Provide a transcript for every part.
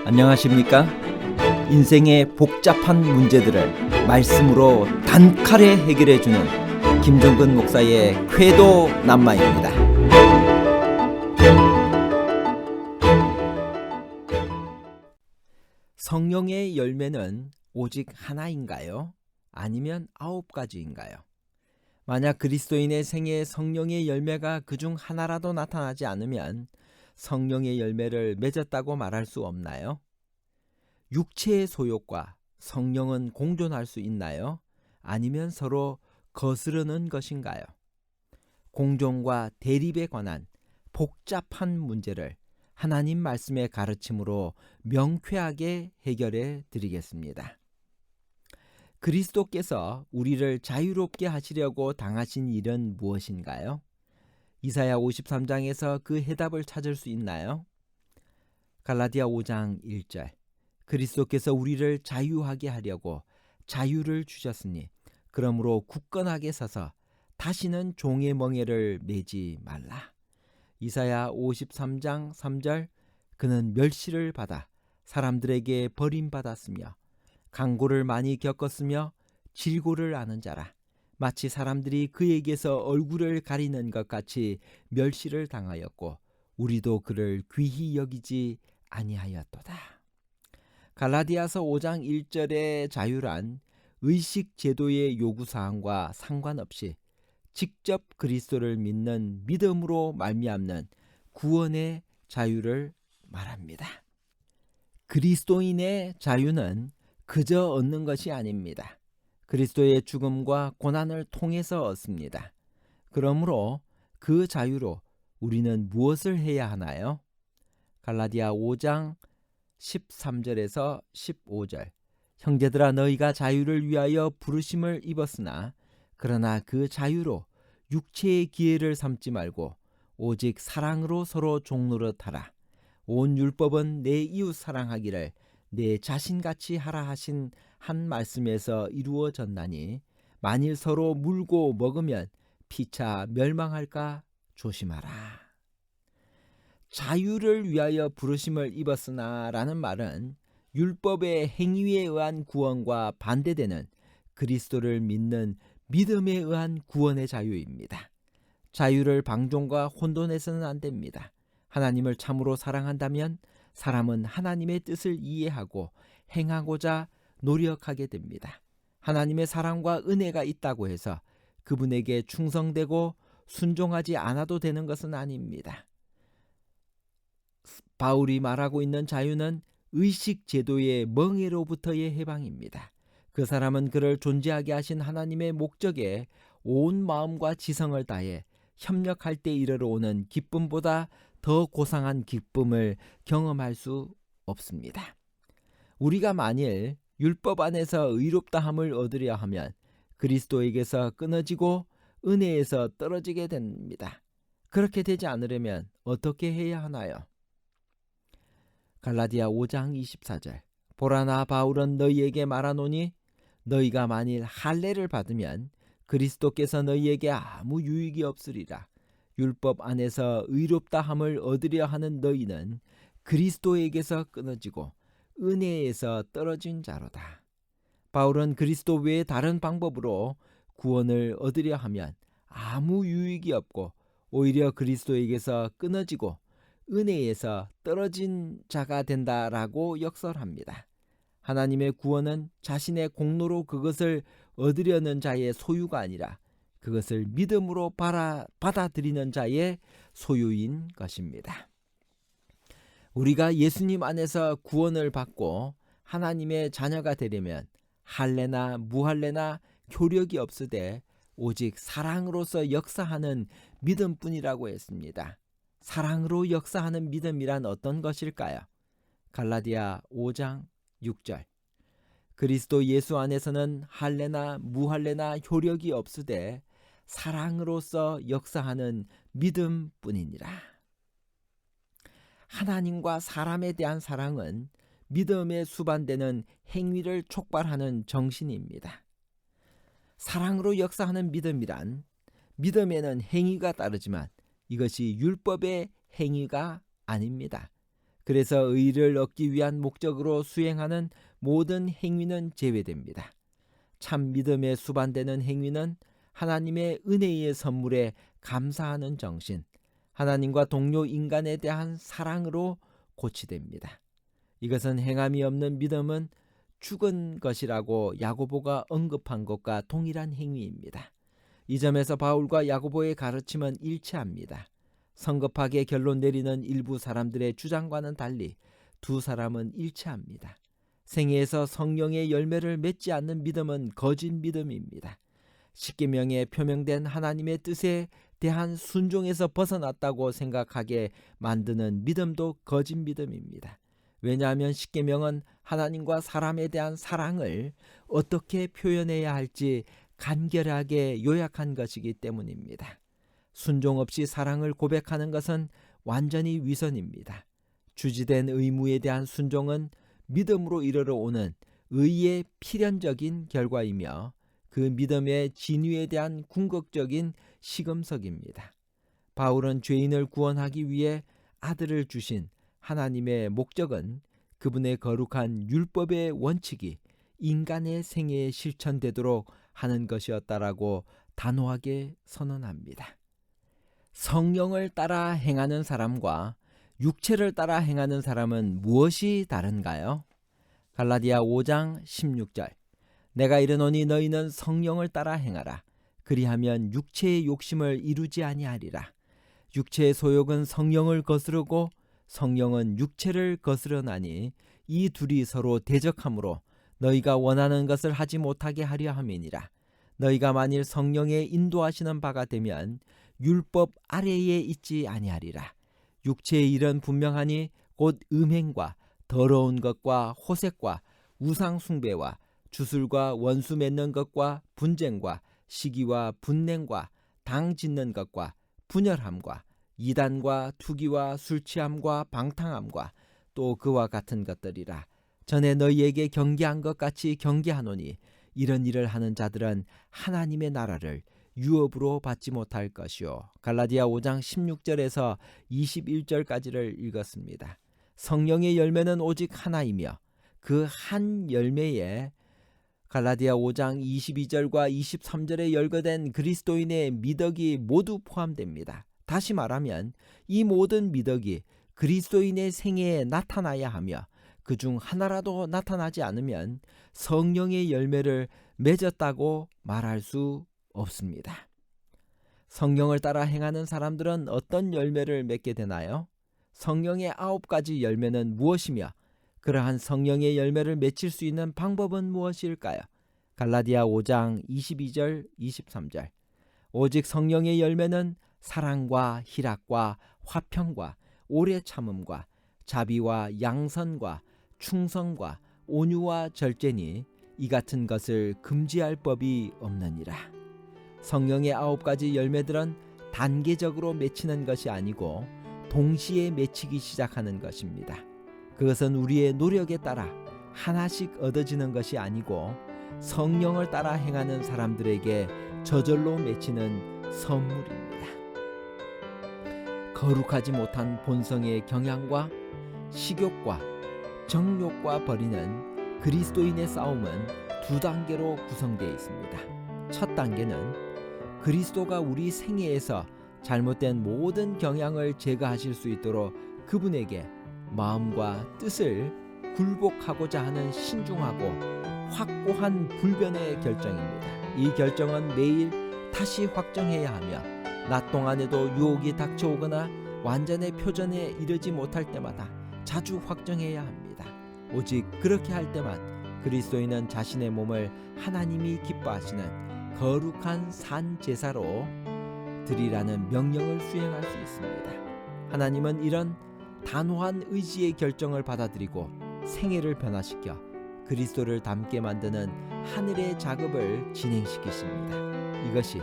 안녕하십니까? 인생의 복잡한 문제들을 말씀으로 단칼에 해결해주는 김종근 목사의 쾌도 남마입니다. 성령의 열매는 오직 하나인가요? 아니면 9가지인가요? 만약 그리스도인의 생애에 성령의 열매가 그중 하나라도 나타나지 않으면 성령의 열매를 맺었다고 말할 수 없나요? 육체의 소욕과 성령은 공존할 수 있나요? 아니면 서로 거스르는 것인가요? 공존과 대립에 관한 복잡한 문제를 하나님 말씀의 가르침으로 명쾌하게 해결해 드리겠습니다. 그리스도께서 우리를 자유롭게 하시려고 당하신 일은 무엇인가요? 이사야 53장에서 그 해답을 찾을 수 있나요? 갈라디아 5장 1절 그리스도께서 우리를 자유하게 하려고 자유를 주셨으니 그러므로 굳건하게 서서 다시는 종의 멍에를 매지 말라. 이사야 53장 3절 그는 멸시를 받아 사람들에게 버림받았으며 강고를 많이 겪었으며 질고를 아는 자라. 마치 사람들이 그에게서 얼굴을 가리는 것 같이 멸시를 당하였고 우리도 그를 귀히 여기지 아니하였도다. 갈라디아서 5장 1절의 자유란 의식 제도의 요구사항과 상관없이 직접 그리스도를 믿는 믿음으로 말미암는 구원의 자유를 말합니다. 그리스도인의 자유는 그저 얻는 것이 아닙니다. 그리스도의 죽음과 고난을 통해서 얻습니다. 그러므로 그 자유로 우리는 무엇을 해야 하나요? 갈라디아 5장 13절에서 15절 형제들아 너희가 자유를 위하여 부르심을 입었으나 그러나 그 자유로 육체의 기회를 삼지 말고 오직 사랑으로 서로 종노릇하라. 온 율법은 내 이웃 사랑하기를 내 자신같이 하라 하신 한 말씀에서 이루어졌나니 만일 서로 물고 먹으면 피차 멸망할까 조심하라. 자유를 위하여 부르심을 입었으나 라는 말은 율법의 행위에 의한 구원과 반대되는 그리스도를 믿는 믿음에 의한 구원의 자유입니다. 자유를 방종과 혼돈해서는 안 됩니다. 하나님을 참으로 사랑한다면 사람은 하나님의 뜻을 이해하고 행하고자 노력하게 됩니다. 하나님의 사랑과 은혜가 있다고 해서 그분에게 충성되고 순종하지 않아도 되는 것은 아닙니다. 바울이 말하고 있는 자유는 의식 제도의 멍에로부터의 해방입니다. 그 사람은 그를 존재하게 하신 하나님의 목적에 온 마음과 지성을 다해 협력할 때 이르러 오는 기쁨보다 더 고상한 기쁨을 경험할 수 없습니다. 우리가 만일 율법 안에서 의롭다함을 얻으려 하면 그리스도에게서 끊어지고 은혜에서 떨어지게 됩니다. 그렇게 되지 않으려면 어떻게 해야 하나요? 갈라디아 5장 24절 보라 나 바울은 너희에게 말하노니 너희가 만일 할례를 받으면 그리스도께서 너희에게 아무 유익이 없으리라. 율법 안에서 의롭다함을 얻으려 하는 너희는 그리스도에게서 끊어지고 은혜에서 떨어진 자로다. 바울은 그리스도 외에 다른 방법으로 구원을 얻으려 하면 아무 유익이 없고 오히려 그리스도에게서 끊어지고 은혜에서 떨어진 자가 된다라고 역설합니다. 하나님의 구원은 자신의 공로로 그것을 얻으려는 자의 소유가 아니라 그것을 믿음으로 받아들이는 자의 소유인 것입니다. 우리가 예수님 안에서 구원을 받고 하나님의 자녀가 되려면 할례나 무할례나 효력이 없으되 오직 사랑으로서 역사하는 믿음뿐이라고 했습니다. 사랑으로 역사하는 믿음이란 어떤 것일까요? 갈라디아 5장 6절 그리스도 예수 안에서는 할례나 무할례나 효력이 없으되 사랑으로서 역사하는 믿음뿐이니라. 하나님과 사람에 대한 사랑은 믿음에 수반되는 행위를 촉발하는 정신입니다. 사랑으로 역사하는 믿음이란 믿음에는 행위가 따르지만 이것이 율법의 행위가 아닙니다. 그래서 의를 얻기 위한 목적으로 수행하는 모든 행위는 제외됩니다. 참 믿음에 수반되는 행위는 하나님의 은혜의 선물에 감사하는 정신, 하나님과 동료 인간에 대한 사랑으로 고치됩니다. 이것은 행함이 없는 믿음은 죽은 것이라고 야고보가 언급한 것과 동일한 행위입니다. 이 점에서 바울과 야고보의 가르침은 일치합니다. 성급하게 결론 내리는 일부 사람들의 주장과는 달리 두 사람은 일치합니다. 생애에서 성령의 열매를 맺지 않는 믿음은 거짓 믿음입니다. 십계명에 표명된 하나님의 뜻에 대한 순종에서 벗어났다고 생각하게 만드는 믿음도 거짓 믿음입니다. 왜냐하면 십계명은 하나님과 사람에 대한 사랑을 어떻게 표현해야 할지 간결하게 요약한 것이기 때문입니다. 순종 없이 사랑을 고백하는 것은 완전히 위선입니다. 주지된 의무에 대한 순종은 믿음으로 이르러 오는 의의 필연적인 결과이며 그 믿음의 진위에 대한 궁극적인 시금석입니다. 바울은 죄인을 구원하기 위해 아들을 주신 하나님의 목적은 그분의 거룩한 율법의 원칙이 인간의 생애에 실천되도록 하는 것이었다라고 단호하게 선언합니다. 성령을 따라 행하는 사람과 육체를 따라 행하는 사람은 무엇이 다른가요? 갈라디아 5장 16절 내가 이르노니 너희는 성령을 따라 행하라. 그리하면 육체의 욕심을 이루지 아니하리라. 육체의 소욕은 성령을 거스르고 성령은 육체를 거스르나니 이 둘이 서로 대적하므로 너희가 원하는 것을 하지 못하게 하려 함이니라. 너희가 만일 성령의 인도하시는 바가 되면 율법 아래에 있지 아니하리라. 육체의 일은 분명하니 곧 음행과 더러운 것과 호색과 우상 숭배와 주술과 원수 맺는 것과 분쟁과 시기와 분냉과 당 짓는 것과 분열함과 이단과 투기와 술취함과 방탕함과 또 그와 같은 것들이라. 전에 너희에게 경계한 것 같이 경계하노니 이런 일을 하는 자들은 하나님의 나라를 유업으로 받지 못할 것이요. 갈라디아 5장 16절에서 21절까지를 읽었습니다. 성령의 열매는 오직 하나이며 그 한 열매에 갈라디아 5장 22절과 23절에 열거된 그리스도인의 미덕이 모두 포함됩니다. 다시 말하면 이 모든 미덕이 그리스도인의 생애에 나타나야 하며 그중 하나라도 나타나지 않으면 성령의 열매를 맺었다고 말할 수 없습니다. 성령을 따라 행하는 사람들은 어떤 열매를 맺게 되나요? 성령의 9가지 열매는 무엇이며 그러한 성령의 열매를 맺힐 수 있는 방법은 무엇일까요? 갈라디아 5장 22절 23절 오직 성령의 열매는 사랑과 희락과 화평과 오래 참음과 자비와 양선과 충성과 온유와 절제니 이 같은 것을 금지할 법이 없느니라. 성령의 9가지 열매들은 단계적으로 맺히는 것이 아니고 동시에 맺히기 시작하는 것입니다. 그것은 우리의 노력에 따라 하나씩 얻어지는 것이 아니고 성령을 따라 행하는 사람들에게 저절로 맺히는 선물입니다. 거룩하지 못한 본성의 경향과 식욕과 정욕과 버리는 그리스도인의 싸움은 2단계로 구성되어 있습니다. 첫 단계는 그리스도가 우리 생애에서 잘못된 모든 경향을 제거하실 수 있도록 그분에게 마음과 뜻을 굴복하고자 하는 신중하고 확고한 불변의 결정입니다. 이 결정은 매일 다시 확정해야 하며 낮 동안에도 유혹이 닥쳐오거나 완전의 표전에 이르지 못할 때마다 자주 확정해야 합니다. 오직 그렇게 할 때만 그리스도인은 자신의 몸을 하나님이 기뻐하시는 거룩한 산 제사로 드리라는 명령을 수행할 수 있습니다. 하나님은 이런 단호한 의지의 결정을 받아들이고 생애를 변화시켜 그리스도를 닮게 만드는 하늘의 작업을 진행시키십니다. 이것이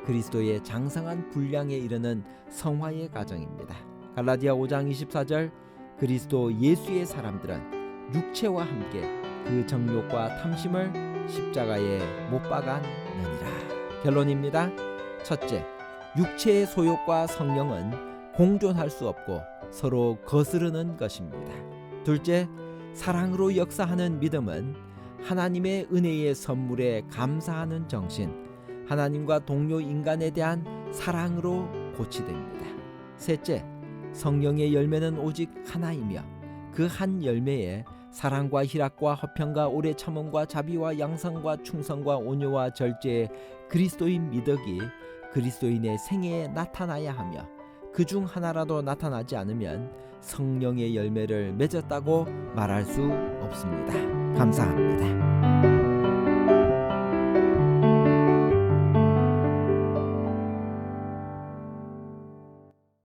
그리스도의 장성한 분량에 이르는 성화의 과정입니다. 갈라디아 5장 24절 그리스도 예수의 사람들은 육체와 함께 그 정욕과 탐심을 십자가에 못 박았느니라. 결론입니다. 첫째, 육체의 소욕과 성령은 공존할 수 없고 서로 거스르는 것입니다. 둘째, 사랑으로 역사하는 믿음은 하나님의 은혜의 선물에 감사하는 정신, 하나님과 동료 인간에 대한 사랑으로 고치됩니다. 셋째, 성령의 열매는 오직 하나이며 그 한 열매에 사랑과 희락과 화평과 오래 참음과 자비와 양선과 충성과 온유와 절제의 그리스도인 미덕이 그리스도인의 생애에 나타나야 하며 그 중 하나라도 나타나지 않으면 성령의 열매를 맺었다고 말할 수 없습니다. 감사합니다.